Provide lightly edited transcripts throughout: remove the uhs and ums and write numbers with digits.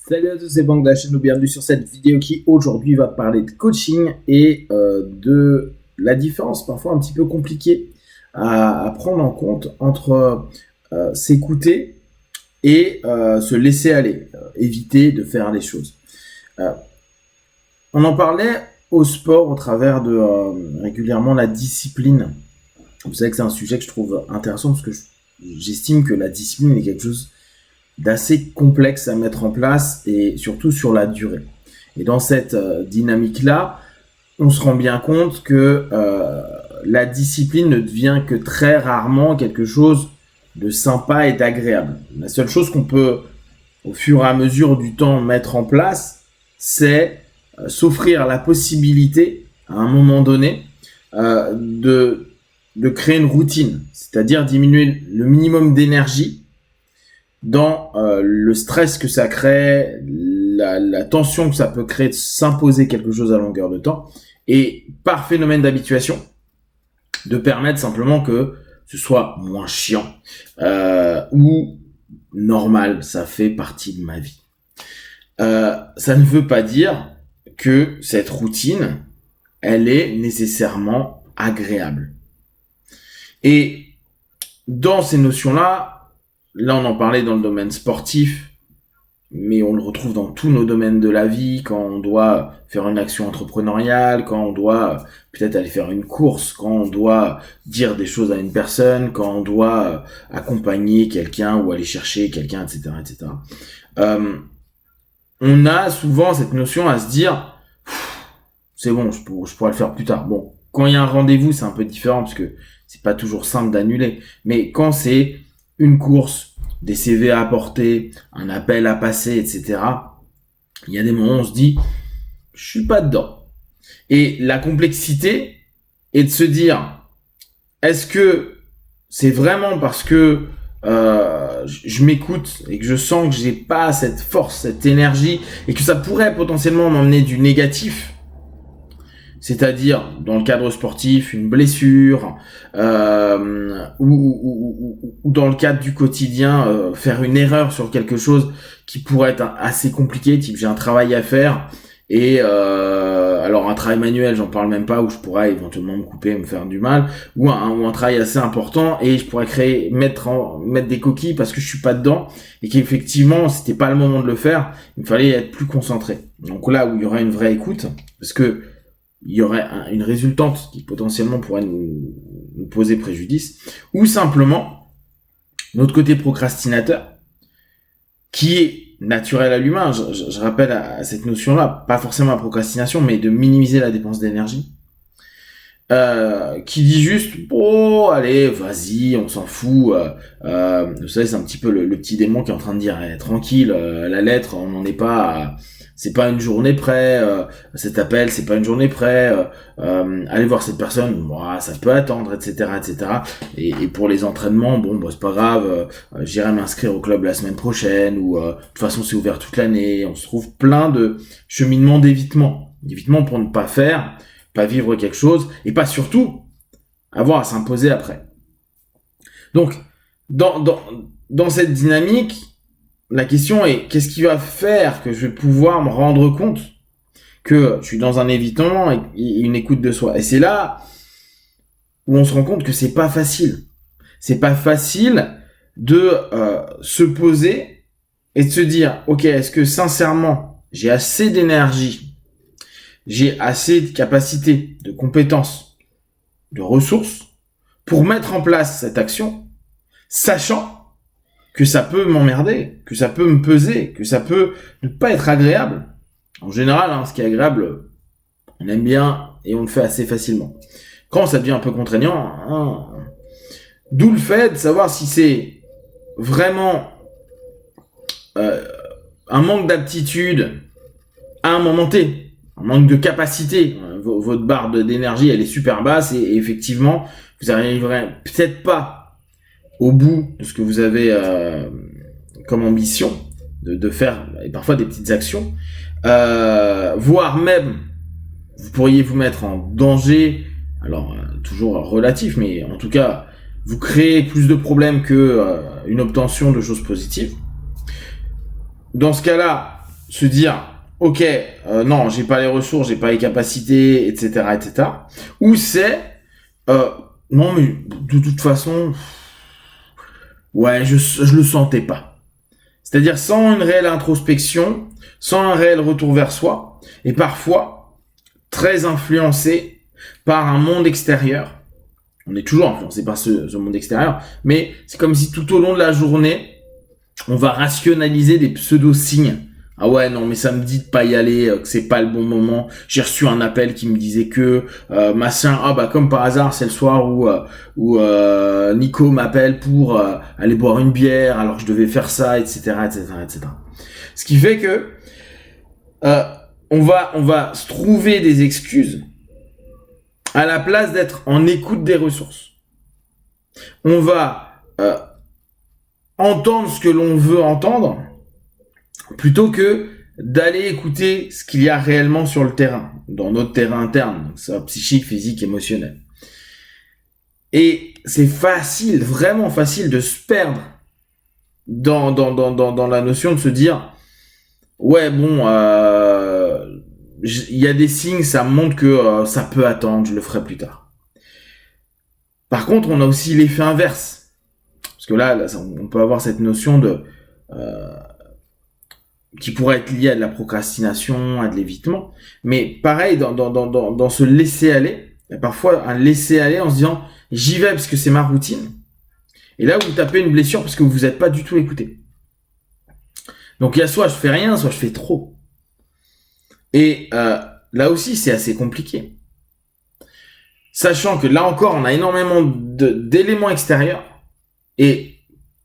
Salut à tous, c'est Bang de la chaîne, bienvenue sur cette vidéo qui aujourd'hui va parler de coaching et de la différence parfois un petit peu compliquée à prendre en compte entre s'écouter et se laisser aller, éviter de faire les choses. On en parlait au sport au travers de régulièrement la discipline. Vous savez que c'est un sujet que je trouve intéressant parce que j'estime que la discipline est quelque chose d'assez complexe à mettre en place et surtout sur la durée. Et dans cette dynamique-là, on se rend bien compte que la discipline ne devient que très rarement quelque chose de sympa et d'agréable. La seule chose qu'on peut, au fur et à mesure du temps, mettre en place, c'est s'offrir la possibilité, à un moment donné, de créer une routine, c'est-à-dire diminuer le minimum d'énergie dans le stress que ça crée, la tension que ça peut créer de s'imposer quelque chose à longueur de temps, et par phénomène d'habituation, de permettre simplement que ce soit moins chiant ou normal, ça fait partie de ma vie. Ça ne veut pas dire que cette routine, elle est nécessairement agréable. Et dans ces notions-là, là, on en parlait dans le domaine sportif, mais on le retrouve dans tous nos domaines de la vie, quand on doit faire une action entrepreneuriale, quand on doit peut-être aller faire une course, quand on doit dire des choses à une personne, quand on doit accompagner quelqu'un ou aller chercher quelqu'un, etc., etc. On a souvent cette notion à se dire, c'est bon, je pourrais le faire plus tard. Bon, quand il y a un rendez-vous, c'est un peu différent parce que c'est pas toujours simple d'annuler. Mais quand c'est une course, des CV à apporter, un appel à passer, etc. Il y a des moments où on se dit, je suis pas dedans. Et la complexité est de se dire, est-ce que c'est vraiment parce que je m'écoute et que je sens que j'ai pas cette force, cette énergie, et que ça pourrait potentiellement m'emmener du négatif, c'est-à-dire dans le cadre sportif, une blessure, ou dans le cadre du quotidien, faire une erreur sur quelque chose qui pourrait être assez compliqué, type j'ai un travail à faire, et alors un travail manuel, j'en parle même pas, où je pourrais éventuellement me couper, me faire du mal, ou un travail assez important, et je pourrais mettre des coquilles parce que je suis pas dedans, et qu'effectivement c'était pas le moment de le faire, il fallait être plus concentré. Donc là où il y aura une vraie écoute, parce que il y aurait une résultante qui potentiellement pourrait nous poser préjudice, ou simplement notre côté procrastinateur, qui est naturel à l'humain. Je rappelle à cette notion-là, pas forcément la procrastination, mais de minimiser la dépense d'énergie, qui dit juste, oh, allez, vas-y, on s'en fout. Vous savez, c'est un petit peu le petit démon qui est en train de dire, tranquille, la lettre, on n'en est pas c'est pas une journée près, cet appel, c'est pas une journée près, allez voir cette personne, moi, ça peut attendre, etc., etc. Et pour les entraînements, bon, bah, c'est pas grave, j'irai m'inscrire au club la semaine prochaine, ou de toute façon c'est ouvert toute l'année. On se trouve plein de cheminements d'évitement pour ne pas faire, pas vivre quelque chose, et pas surtout avoir à s'imposer après. Donc, dans cette dynamique, la question est, qu'est-ce qui va faire que je vais pouvoir me rendre compte que je suis dans un évitement et une écoute de soi? Et c'est là où on se rend compte que c'est pas facile. C'est pas facile de se poser et de se dire, ok, est-ce que sincèrement, j'ai assez d'énergie, j'ai assez de capacité, de compétences, de ressources pour mettre en place cette action, sachant que ça peut m'emmerder, que ça peut me peser, que ça peut ne pas être agréable. En général, ce qui est agréable, on aime bien et on le fait assez facilement. Quand ça devient un peu contraignant, d'où le fait de savoir si c'est vraiment un manque d'aptitude à un moment T, un manque de capacité. Votre barre d'énergie, elle est super basse, et effectivement, vous n'arriverez peut-être pas au bout de ce que vous avez comme ambition de faire, et parfois des petites actions, voire même vous pourriez vous mettre en danger, alors toujours relatif, mais en tout cas vous créez plus de problèmes que une obtention de choses positives. Dans ce cas-là, se dire, ok, non, j'ai pas les ressources, j'ai pas les capacités, etc., etc. Ou c'est, non, mais de toute façon, ouais, je le sentais pas. C'est-à-dire sans une réelle introspection, sans un réel retour vers soi, et parfois très influencé par un monde extérieur. On est toujours influencé par ce monde extérieur, mais c'est comme si tout au long de la journée, on va rationaliser des pseudo-signes. Ah ouais, non, mais ça me dit de pas y aller, que c'est pas le bon moment. J'ai reçu un appel qui me disait que machin. Ah bah comme par hasard, c'est le soir où Nico m'appelle pour aller boire une bière alors que je devais faire ça, etc., etc., etc. Ce qui fait que on va se trouver des excuses à la place d'être en écoute des ressources. On va entendre ce que l'on veut entendre plutôt que d'aller écouter ce qu'il y a réellement sur le terrain, dans notre terrain interne, donc ça, psychique, physique, émotionnel. Et c'est facile, vraiment facile de se perdre dans la notion de se dire ouais bon il y a des signes, ça montre que ça peut attendre, je le ferai plus tard. Par contre, on a aussi l'effet inverse. Parce que là on peut avoir cette notion de qui pourrait être liée à de la procrastination, à de l'évitement. Mais pareil, dans ce laisser-aller, il y a parfois un laisser-aller en se disant j'y vais parce que c'est ma routine. Et là, vous tapez une blessure parce que vous n'êtes pas du tout écouté. Donc il y a soit je fais rien, soit je fais trop. Et là aussi, c'est assez compliqué. Sachant que là encore, on a énormément d'éléments extérieurs. Et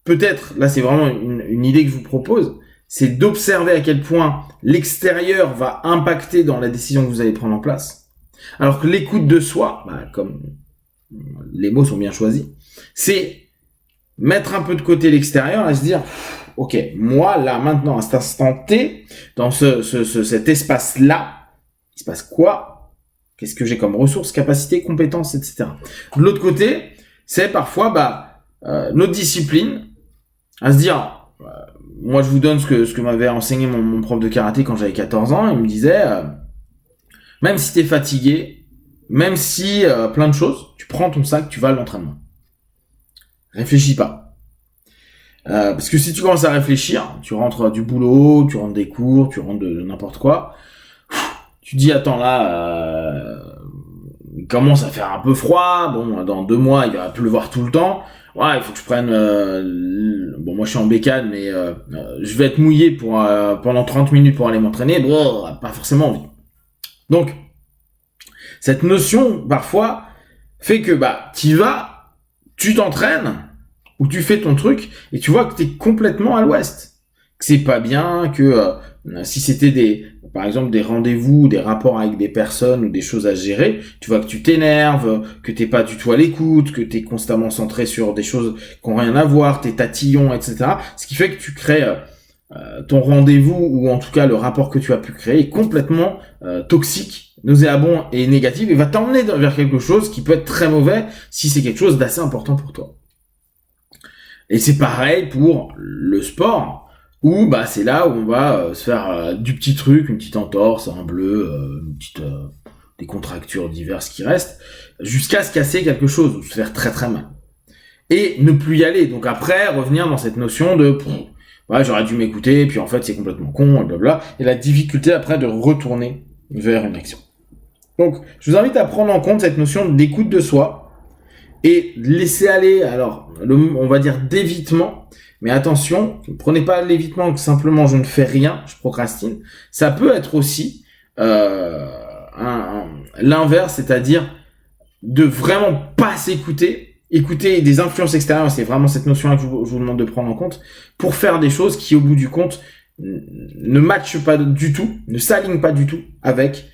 peut-être, là c'est vraiment une idée que je vous propose, c'est d'observer à quel point l'extérieur va impacter dans la décision que vous allez prendre en place. Alors que l'écoute de soi, comme les mots sont bien choisis, c'est mettre un peu de côté l'extérieur et se dire ok, moi là maintenant à cet instant T, dans cet espace-là, il se passe quoi? Qu'est-ce que j'ai comme ressources, capacités, compétences, etc. De l'autre côté, c'est parfois notre discipline à se dire moi je vous donne ce que m'avait enseigné mon prof de karaté quand j'avais 14 ans. Il me disait même si t'es fatigué, même si plein de choses, tu prends ton sac, tu vas à l'entraînement. Réfléchis pas. Parce que si tu commences à réfléchir, tu rentres du boulot, tu rentres des cours, tu rentres de n'importe quoi, tu dis attends là, il commence à faire un peu froid, bon dans 2 mois il va pleuvoir tout le temps, ouais il faut que je prenne, bon moi je suis en bécane mais je vais être mouillé pendant 30 minutes pour aller m'entraîner, bon pas forcément envie. Donc cette notion parfois fait que t'y vas, tu t'entraînes, où tu fais ton truc et tu vois que t'es complètement à l'ouest, que c'est pas bien, que si c'était par exemple des rendez-vous, des rapports avec des personnes ou des choses à gérer, tu vois que tu t'énerves, que t'es pas du tout à l'écoute, que t'es constamment centré sur des choses qui ont rien à voir, t'es tatillon, etc. Ce qui fait que tu crées ton rendez-vous ou en tout cas le rapport que tu as pu créer est complètement toxique, nauséabond et négatif et va t'emmener vers quelque chose qui peut être très mauvais si c'est quelque chose d'assez important pour toi. Et c'est pareil pour le sport, où c'est là où on va se faire du petit truc, une petite entorse, un bleu, des contractures diverses qui restent, jusqu'à se casser quelque chose, ou se faire très très mal. Et ne plus y aller. Donc après, revenir dans cette notion de j'aurais dû m'écouter, puis en fait c'est complètement con, et blabla. Et la difficulté après de retourner vers une action. Donc je vous invite à prendre en compte cette notion d'écoute de soi, et laisser aller, alors, on va dire d'évitement, mais attention, ne prenez pas l'évitement que simplement je ne fais rien, je procrastine. Ça peut être aussi l'inverse, c'est-à-dire de vraiment pas s'écouter, écouter des influences extérieures, c'est vraiment cette notion-là que je vous demande de prendre en compte, pour faire des choses qui, au bout du compte, ne matchent pas du tout, ne s'alignent pas du tout avec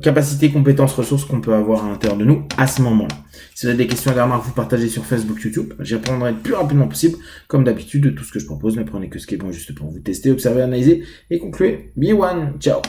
capacité, compétences, ressources qu'on peut avoir à l'intérieur de nous à ce moment-là. Si vous avez des questions et des remarques, vous partagez sur Facebook, YouTube. J'y répondrai le plus rapidement possible. Comme d'habitude, de tout ce que je propose, ne prenez que ce qui est bon juste pour vous tester, observer, analyser et conclure. Be one. Ciao.